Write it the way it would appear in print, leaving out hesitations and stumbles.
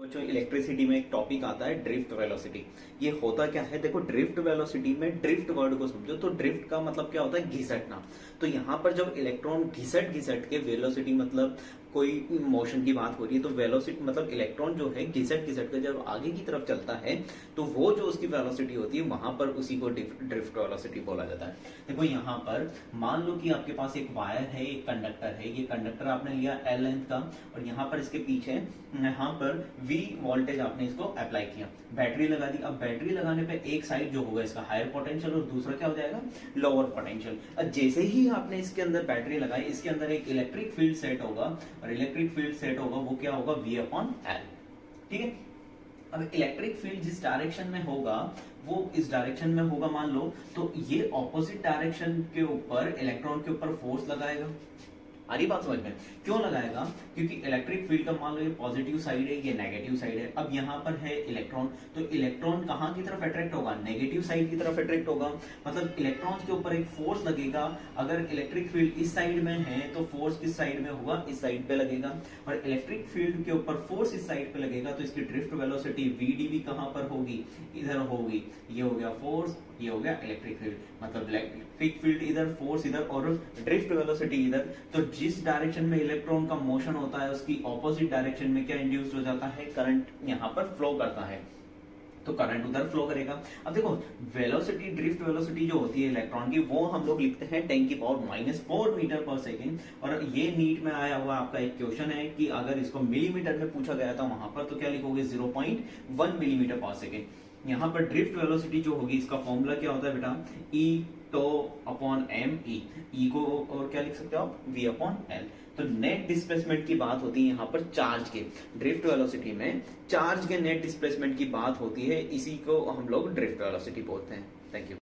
बच्चों इलेक्ट्रिसिटी में एक टॉपिक आता है ड्रिफ्ट वेलोसिटी। ये होता क्या है, देखो ड्रिफ्ट वेलोसिटी में ड्रिफ्ट वर्ड को समझो तो ड्रिफ्ट का मतलब क्या होता है, घिसटना। तो यहाँ पर जब इलेक्ट्रॉन घिसट घिसट के, वेलोसिटी मतलब कोई मोशन की बात हो रही है, तो वेलोसिटी मतलब इलेक्ट्रॉन जो है घिसट घिसट के जब आगे की तरफ चलता है तो वो जो उसकी वेलोसिटी होती है वहां पर उसी को ड्रिफ्ट वेलोसिटी बोला जाता है। देखो यहाँ पर मान लो कि आपके पास एक वायर है, एक कंडक्टर है, ये कंडक्टर आपने लिया L लेंथ का और यहाँ पर इसके पीछे यहाँ पर V वोल्टेज आपने इसको अप्लाई किया, बैटरी लगा दी। अब बैटरी लगाने पे एक साइड जो होगा इसका हायर पोटेंशियल और दूसरा क्या हो जाएगा, लोअर पोटेंशियल। अब जैसे ही आपने इसके अंदर बैटरी लगाई, इसके अंदर एक इलेक्ट्रिक फील्ड सेट होगा और इलेक्ट्रिक फील्ड सेट होगा वो क्या होगा, V अपॉन L। ठीक है, अब इलेक्ट्रिक फील्ड जिस डायरेक्शन में होगा वो इस डायरेक्शन में होगा मान लो, तो ये ऑपोजिट डायरेक्शन के ऊपर इलेक्ट्रॉन के ऊपर फोर्स लगाएगा। आ रही बात समझ में, क्यों लगाएगा, क्योंकि इलेक्ट्रिक फील्ड का मान लो ये पॉजिटिव साइड है, ये नेगेटिव साइड है। अब यहाँ पर है इलेक्ट्रॉन, तो इलेक्ट्रॉन कहाँ की तरफ अट्रैक्ट होगा, नेगेटिव साइड की तरफ अट्रैक्ट होगा। मतलब इलेक्ट्रॉन्स के ऊपर एक फोर्स लगेगा। अगर इलेक्ट्रिक फील्ड इस साइड में है तो फोर्स किस साइड में होगा, इस साइड पे लगेगा। और इलेक्ट्रिक फील्ड के ऊपर फोर्स इस साइड पे लगेगा तो इसकी ड्रिफ्ट वेलोसिटी VdV कहाँ पर होगी, इधर होगी। ये हो गया फोर्स, ये हो गया इलेक्ट्रिक फील्ड। मतलब इलेक्ट्रिक फील्ड इधर, फोर्स इधर और ड्रिफ्ट वेलोसिटी इधर। तो जिस डायरेक्शन में इलेक्ट्रॉन का मोशन होता है उसकी ऑपोजिट डायरेक्शन में क्या इंड्यूस हो जाता है, करंट यहाँ पर फ्लो करता है, तो करंट उधर फ्लो करेगा। अब देखो वेलोसिटी, ड्रिफ्ट वेलोसिटी जो होती है इलेक्ट्रॉन की, वो हम लोग लिखते हैं 10⁻⁻⁴ मीटर पर सेकेंड। और ये नीट में आया हुआ आपका एक क्वेश्चन है कि अगर इसको मिलीमीटर में पूछा गया था वहां पर, तो क्या लिखोगे 0.1 मिलीमीटर पर सेकेंड। यहाँ पर ड्रिफ्ट वेलोसिटी जो होगी इसका फॉर्मूला क्या होता है बेटा, E tau upon M E को और क्या लिख सकते हो आप, V अपॉन L। तो नेट डिस्प्लेसमेंट की बात होती है यहाँ पर चार्ज के, ड्रिफ्ट वेलोसिटी में चार्ज के नेट डिस्प्लेसमेंट की बात होती है, इसी को हम लोग ड्रिफ्ट वेलोसिटी बोलते हैं। Thank you.